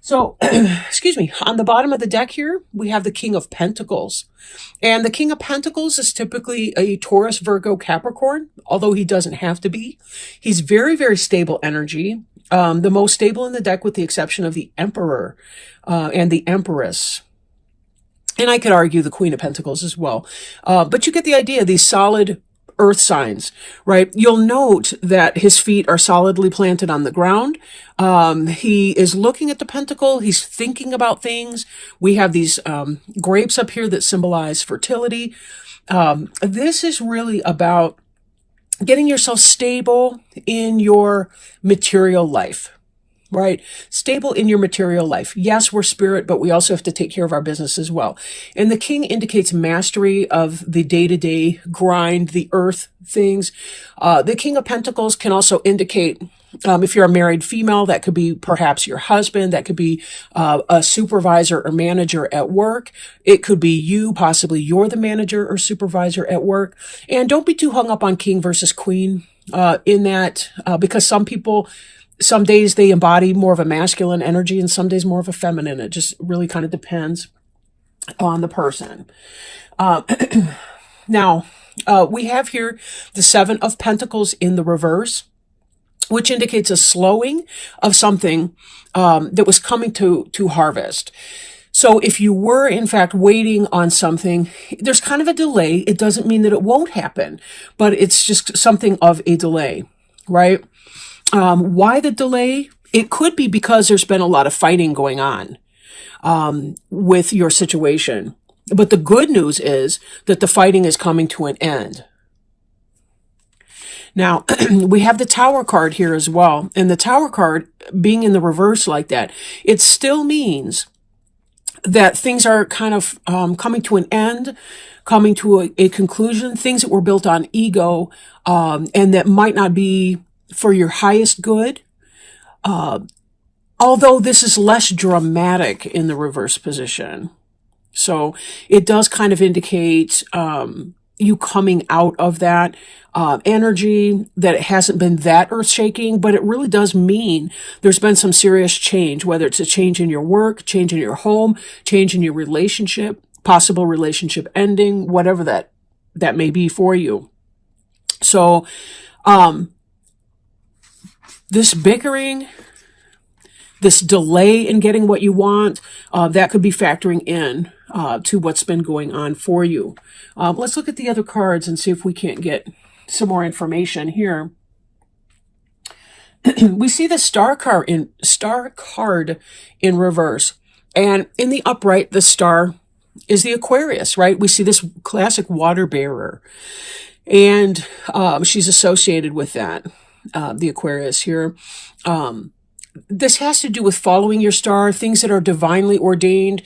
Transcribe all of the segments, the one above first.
So, excuse me, on the bottom of the deck here, we have the King of Pentacles. And the King of Pentacles is typically a Taurus, Virgo, Capricorn, although he doesn't have to be. He's very, very stable energy. The most stable in the deck with the exception of the Emperor and the Empress. And I could argue the Queen of Pentacles as well. But you get the idea, these solid earth signs, right? You'll note that his feet are solidly planted on the ground. He is looking at the pentacle. He's thinking about things. We have these grapes up here that symbolize fertility. This is really about getting yourself stable in your material life. Right? Stable in your material life. Yes, we're spirit, but we also have to take care of our business as well. And the king indicates mastery of the day-to-day grind, the earth things. The King of Pentacles can also indicate, if you're a married female, that could be perhaps your husband. That could be a supervisor or manager at work. It could be you, possibly you're the manager or supervisor at work. And don't be too hung up on king versus queen in that, because some days they embody more of a masculine energy and some days more of a feminine. It just really kind of depends on the person. Now, we have here the Seven of Pentacles in the reverse, which indicates a slowing of something that was coming to harvest. So if you were, in fact, waiting on something, there's kind of a delay. It doesn't mean that it won't happen, but it's just something of a delay, right? Why the delay? It could be because there's been a lot of fighting going on with your situation. But the good news is that the fighting is coming to an end. Now, we have the Tower card here as well. And the Tower card being in the reverse like that, it still means that things are kind of coming to an end, coming to a conclusion, things that were built on ego and that might not be for your highest good, although this is less dramatic in the reverse position. So it does kind of indicate you coming out of that energy, that it hasn't been that earth-shaking, but it really does mean there's been some serious change, whether it's a change in your work, change in your home, change in your relationship, possible relationship ending, whatever that may be for you. So, this bickering, this delay in getting what you want, that could be factoring in to what's been going on for you. Let's look at the other cards and see if we can't get some more information here. We see the star card in reverse. And in the upright, the star is the Aquarius, right? We see this classic water bearer. And she's associated with that. The Aquarius here. This has to do with following your star, things that are divinely ordained,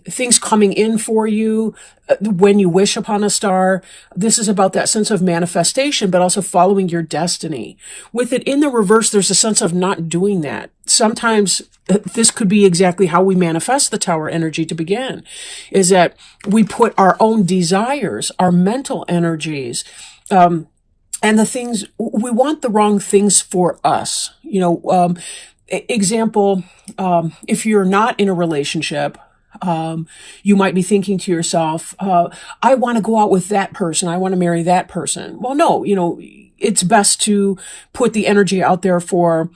things coming in for you when you wish upon a star. This is about that sense of manifestation, but also following your destiny. With it in the reverse, there's a sense of not doing that. Sometimes this could be exactly how we manifest the Tower energy to begin, is that we put our own desires, our mental energies, and the things, we want the wrong things for us. Example, if you're not in a relationship, you might be thinking to yourself, I want to go out with that person. I want to marry that person. Well, no, it's best to put the energy out there for,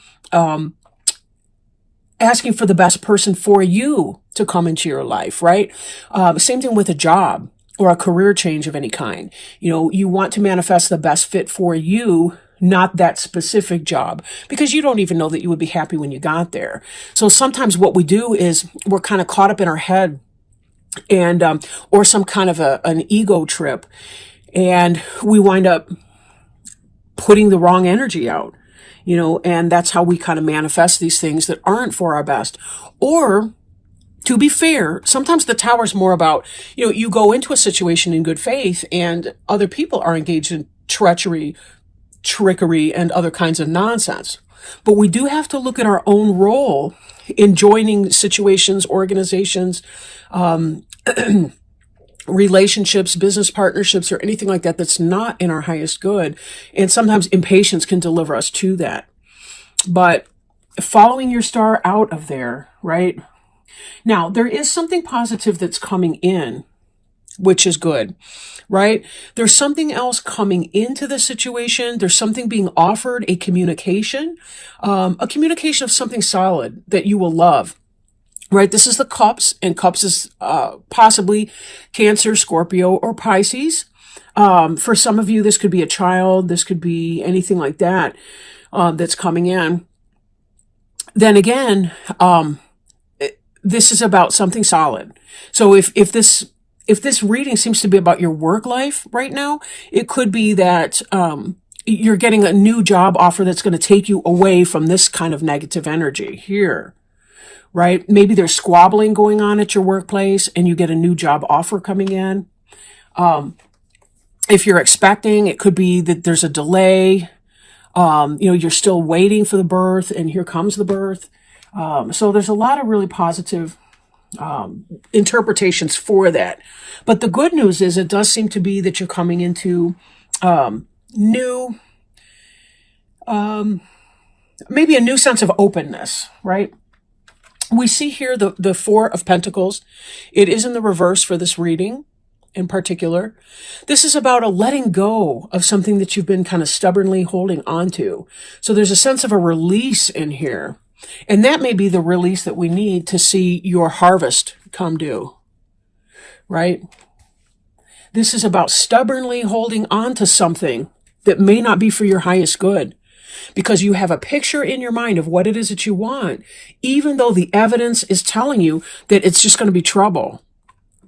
asking for the best person for you to come into your life, right? Same thing with a job or a career change of any kind. You want to manifest the best fit for you, not that specific job, because you don't even know that you would be happy when you got there. So sometimes what we do is we're kind of caught up in our head and, or some kind of an ego trip, and we wind up putting the wrong energy out, and that's how we kind of manifest these things that aren't for our best. Or, to be fair, sometimes the Tower's more about, you go into a situation in good faith and other people are engaged in treachery, trickery, and other kinds of nonsense. But we do have to look at our own role in joining situations, organizations, relationships, business partnerships, or anything like that that's not in our highest good. And sometimes impatience can deliver us to that. But following your star out of there, right? Now, there is something positive that's coming in, which is good, right? There's something else coming into the situation. There's something being offered, a communication of something solid that you will love, right? This is the cups, and cups is possibly Cancer, Scorpio, or Pisces. For some of you, this could be a child. This could be anything like that that's coming in. Then again, this is about something solid. So if this reading seems to be about your work life right now, it could be that you're getting a new job offer that's going to take you away from this kind of negative energy here, right? Maybe there's squabbling going on at your workplace and you get a new job offer coming in. If you're expecting, it could be that there's a delay. You're still waiting for the birth, and here comes the birth. So there's a lot of really positive interpretations for that. But the good news is it does seem to be that you're coming into new, maybe a new sense of openness, right? We see here the Four of Pentacles. It is in the reverse for this reading in particular. This is about a letting go of something that you've been kind of stubbornly holding on to. So there's a sense of a release in here. And that may be the release that we need to see your harvest come due, right? This is about stubbornly holding on to something that may not be for your highest good, because you have a picture in your mind of what it is that you want, even though the evidence is telling you that it's just going to be trouble.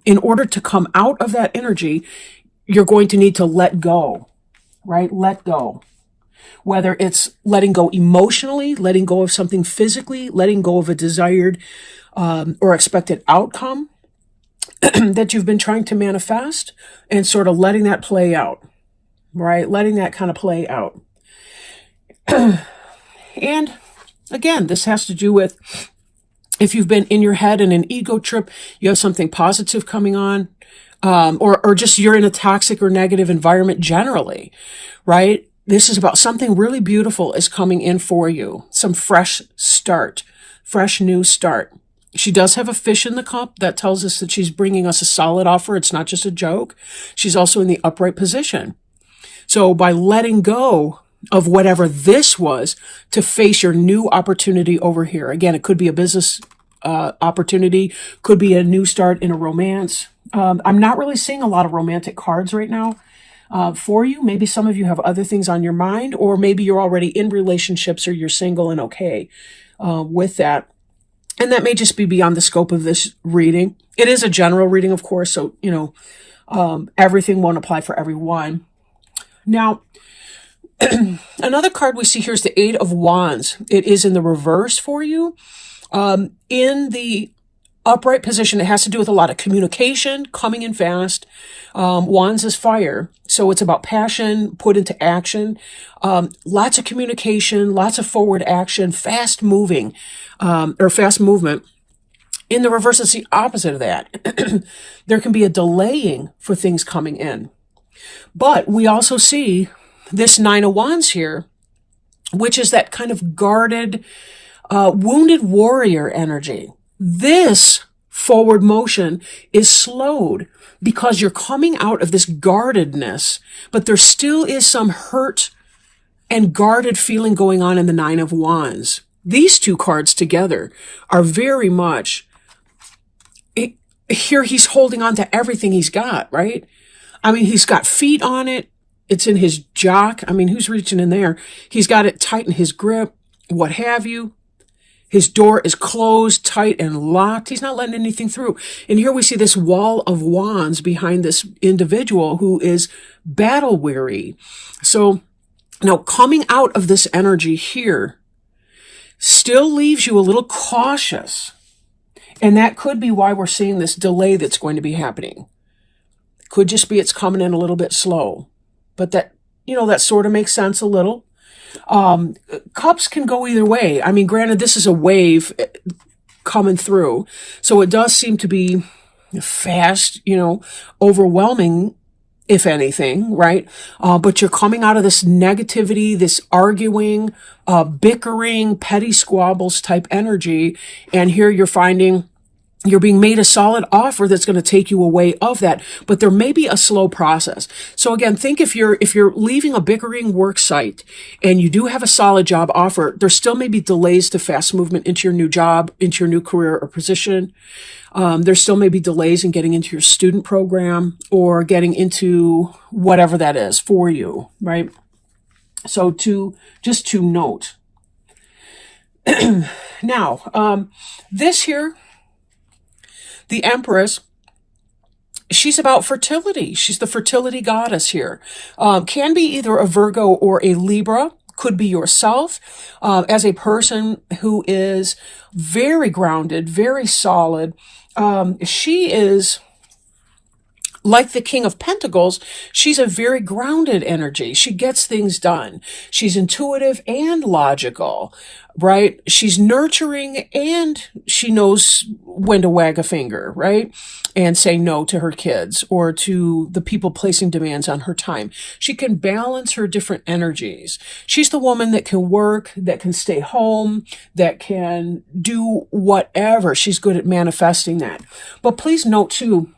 In order to come out of that energy, you're going to need to let go, right? Let go. Whether it's letting go emotionally, letting go of something physically, letting go of a desired or expected outcome that you've been trying to manifest, and sort of letting that play out, right? Letting that kind of play out. And again, this has to do with if you've been in your head in an ego trip, you have something positive coming on, or just you're in a toxic or negative environment generally, right? This is about something really beautiful is coming in for you. Some fresh start, fresh new start. She does have a fish in the cup. That tells us that she's bringing us a solid offer. It's not just a joke. She's also in the upright position. So by letting go of whatever this was to face your new opportunity over here. Again, it could be a business opportunity, could be a new start in a romance. I'm not really seeing a lot of romantic cards right now for you. Maybe some of you have other things on your mind, or maybe you're already in relationships or you're single and okay with that. And that may just be beyond the scope of this reading. It is a general reading, of course, so, everything won't apply for everyone. Now, another card we see here is the Eight of Wands. It is in the reverse for you. In the upright position, it has to do with a lot of communication, coming in fast. Wands is fire, so it's about passion put into action. Lots of communication, lots of forward action, fast moving, or fast movement. In the reverse, it's the opposite of that. There can be a delaying for things coming in. But we also see this Nine of Wands here, which is that kind of guarded, wounded warrior energy. This forward motion is slowed because you're coming out of this guardedness, but there still is some hurt and guarded feeling going on in the Nine of Wands. These two cards together are very much, here he's holding on to everything he's got, right? I mean, he's got feet on it. It's in his jock. I mean, who's reaching in there? He's got it tight in his grip, what have you. His door is closed, tight, and locked. He's not letting anything through. And here we see this wall of wands behind this individual who is battle weary. So now coming out of this energy here still leaves you a little cautious. And that could be why we're seeing this delay that's going to be happening. Could just be it's coming in a little bit slow. But that, that sort of makes sense a little. Cups can go either way. I mean, granted, this is a wave coming through. So it does seem to be fast, overwhelming if anything, right? But you're coming out of this negativity, this arguing, bickering, petty squabbles type energy. And here you're finding you're being made a solid offer that's going to take you away of that, but there may be a slow process. So again, think if you're leaving a bickering work site and you do have a solid job offer, there still may be delays to fast movement into your new job, into your new career or position. There still may be delays in getting into your student program or getting into whatever that is for you, right? So just to note. Now, this here, the Empress, she's about fertility. She's the fertility goddess here. Can be either a Virgo or a Libra. Could be yourself as a person who is very grounded, very solid. She is like the King of Pentacles. She's a very grounded energy. She gets things done. She's intuitive and logical, right? She's nurturing and she knows when to wag a finger, right? And say no to her kids or to the people placing demands on her time. She can balance her different energies. She's the woman that can work, that can stay home, that can do whatever. She's good at manifesting that. But please note too,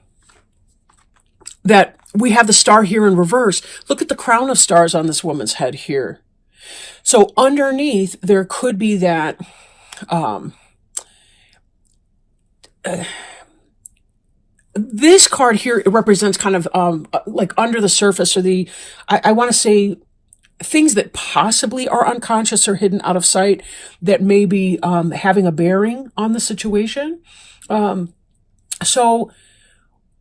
that we have the star here in reverse. Look at the crown of stars on this woman's head here. So underneath, there could be that, this card here, it represents kind of, like under the surface or I want to say things that possibly are unconscious or hidden out of sight that may be, having a bearing on the situation. So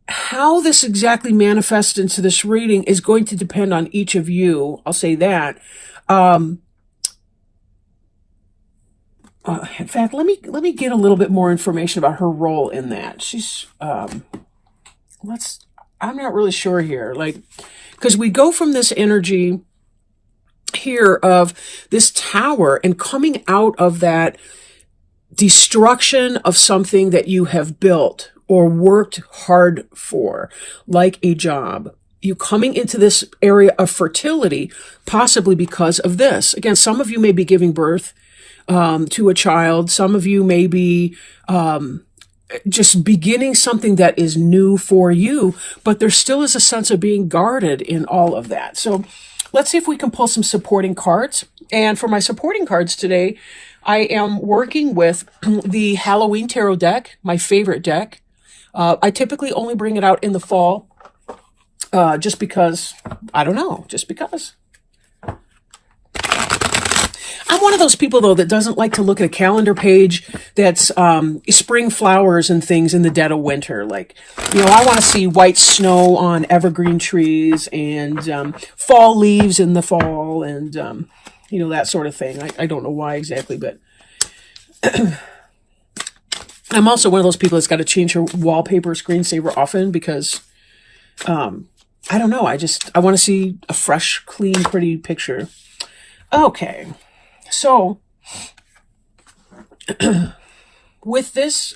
how this exactly manifests into this reading is going to depend on each of you. I'll say that. In fact, let me get a little bit more information about her role in that. She's, I'm not really sure here. Like, because we go from this energy here of this tower and coming out of that destruction of something that you have built or worked hard for, like a job. You coming into this area of fertility, possibly because of this. Again, some of you may be giving birth to a child. Some of you may be just beginning something that is new for you, but there still is a sense of being guarded in all of that. So let's see if we can pull some supporting cards. And for my supporting cards today, I am working with the Halloween Tarot deck, my favorite deck. I typically only bring it out in the fall, just because, I don't know, just because. I'm one of those people, though, that doesn't like to look at a calendar page that's spring flowers and things in the dead of winter. Like, I want to see white snow on evergreen trees and fall leaves in the fall and, that sort of thing. I don't know why exactly, but I'm also one of those people that's got to change her wallpaper screensaver often because, I don't know. I want to see a fresh, clean, pretty picture. Okay. So, with this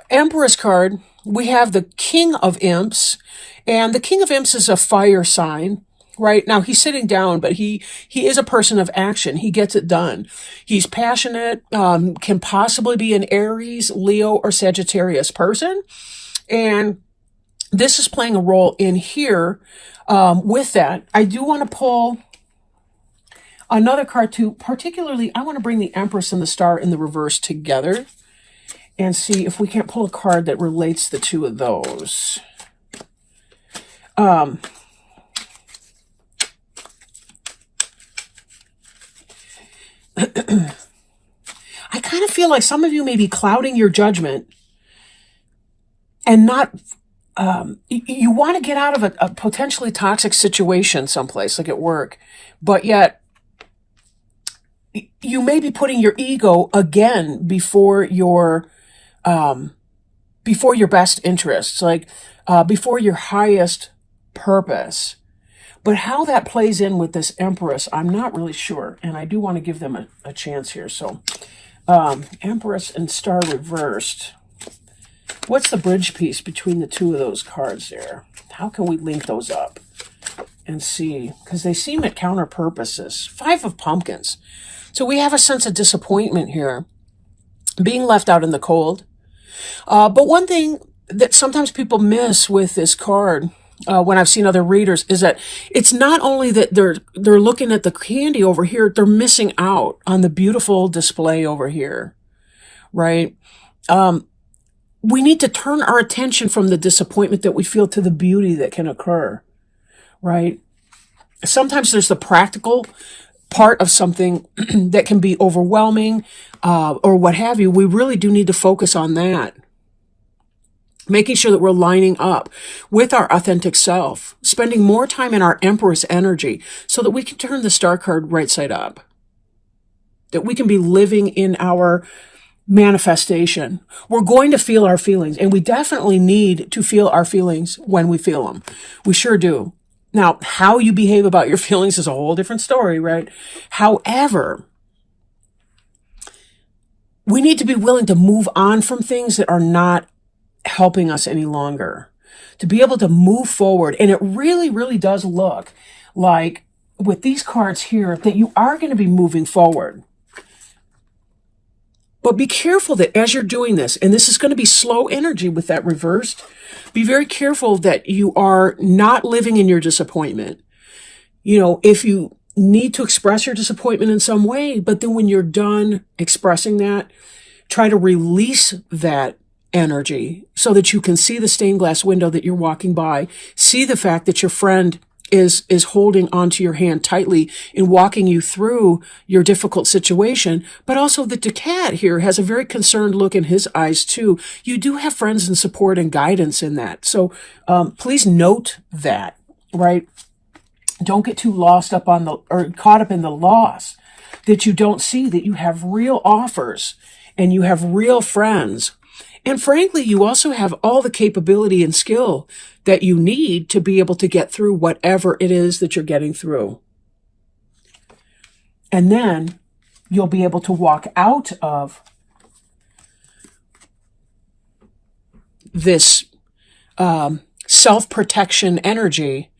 Empress card, we have the King of Imps, and the King of Imps is a fire sign, right? Now, he's sitting down, but he is a person of action. He gets it done. He's passionate, can possibly be an Aries, Leo, or Sagittarius person, and this is playing a role in here with that. I do want to pull another card too. Particularly, I want to bring the Empress and the Star in the reverse together and see if we can't pull a card that relates the two of those. I kind of feel like some of you may be clouding your judgment and not, you want to get out of a potentially toxic situation someplace, like at work, but yet you may be putting your ego again before your best interests, like before your highest purpose. But how that plays in with this Empress, I'm not really sure, and I do want to give them a chance here. So, Empress and Star reversed. What's the bridge piece between the two of those cards there? How can we link those up and see? Because they seem at counter purposes. 5 of Pumpkins. So we have a sense of disappointment here, being left out in the cold. But one thing that sometimes people miss with this card, when I've seen other readers, is that it's not only that they're looking at the candy over here, they're missing out on the beautiful display over here, right? We need to turn our attention from the disappointment that we feel to the beauty that can occur, right? Sometimes there's the practical part of something that can be overwhelming, or what have you. We really do need to focus on that. Making sure that we're lining up with our authentic self, spending more time in our Empress energy so that we can turn the Star card right side up, that we can be living in our manifestation. We're going to feel our feelings, and we definitely need to feel our feelings when we feel them. We sure do. Now, how you behave about your feelings is a whole different story, right? However, we need to be willing to move on from things that are not helping us any longer, to be able to move forward. And it really, really does look like with these cards here that you are going to be moving forward. But be careful that as you're doing this, and this is going to be slow energy with that reversed, be very careful that you are not living in your disappointment. You know, if you need to express your disappointment in some way, but then when you're done expressing that, try to release that energy so that you can see the stained glass window that you're walking by, see the fact that your friend is holding onto your hand tightly and walking you through your difficult situation. But also that the cat here has a very concerned look in his eyes too. You do have friends and support and guidance in that. So please note that, right? Don't get too lost up on or caught up in the loss, that you don't see that you have real offers and you have real friends. And frankly, you also have all the capability and skill that you need to be able to get through whatever it is that you're getting through. And then you'll be able to walk out of this self-protection energy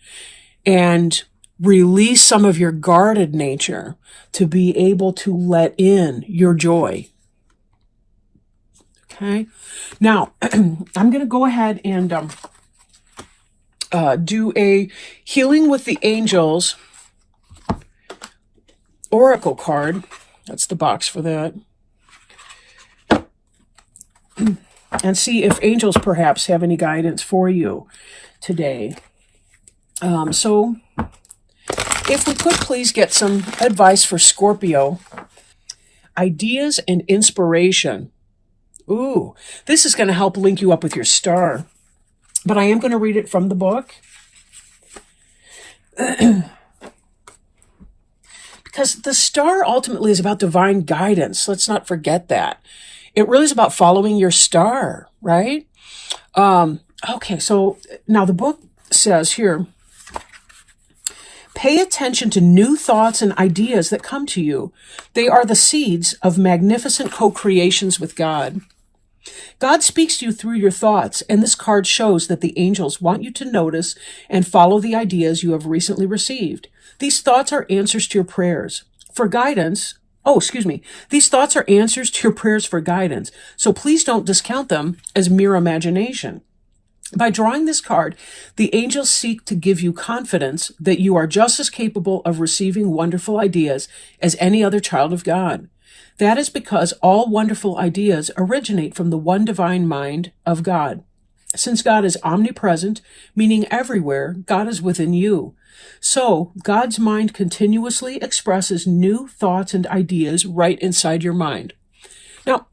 and release some of your guarded nature to be able to let in your joy. Okay. Now, I'm going to go ahead and do a Healing with the Angels Oracle card. That's the box for that. And see if angels perhaps have any guidance for you today. So, if we could please get some advice for Scorpio. Ideas and inspiration. Ooh, this is going to help link you up with your star. But I am going to read it from the book. Because the star ultimately is about divine guidance. Let's not forget that. It really is about following your star, right? Okay, so now the book says here, pay attention to new thoughts and ideas that come to you. They are the seeds of magnificent co-creations with God. God speaks to you through your thoughts, and this card shows that the angels want you to notice and follow the ideas you have recently received. These thoughts are answers to your prayers for guidance. These thoughts are answers to your prayers for guidance, so please don't discount them as mere imagination. By drawing this card, the angels seek to give you confidence that you are just as capable of receiving wonderful ideas as any other child of God. That is because all wonderful ideas originate from the one divine mind of God. Since God is omnipresent, meaning everywhere, God is within you. So, God's mind continuously expresses new thoughts and ideas right inside your mind. Now,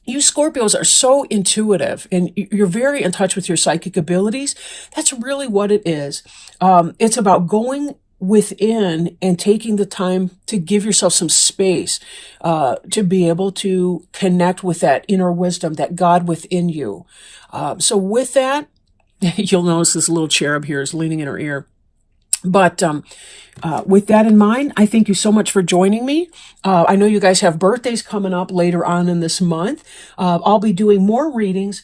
you Scorpios are so intuitive and you're very in touch with your psychic abilities. That's really what it is. It's about going within and taking the time to give yourself some space to be able to connect with that inner wisdom, that God within you. So with that, you'll notice this little cherub here is leaning in her ear. But with that in mind, I thank you so much for joining me. I know you guys have birthdays coming up later on in this month. I'll be doing more readings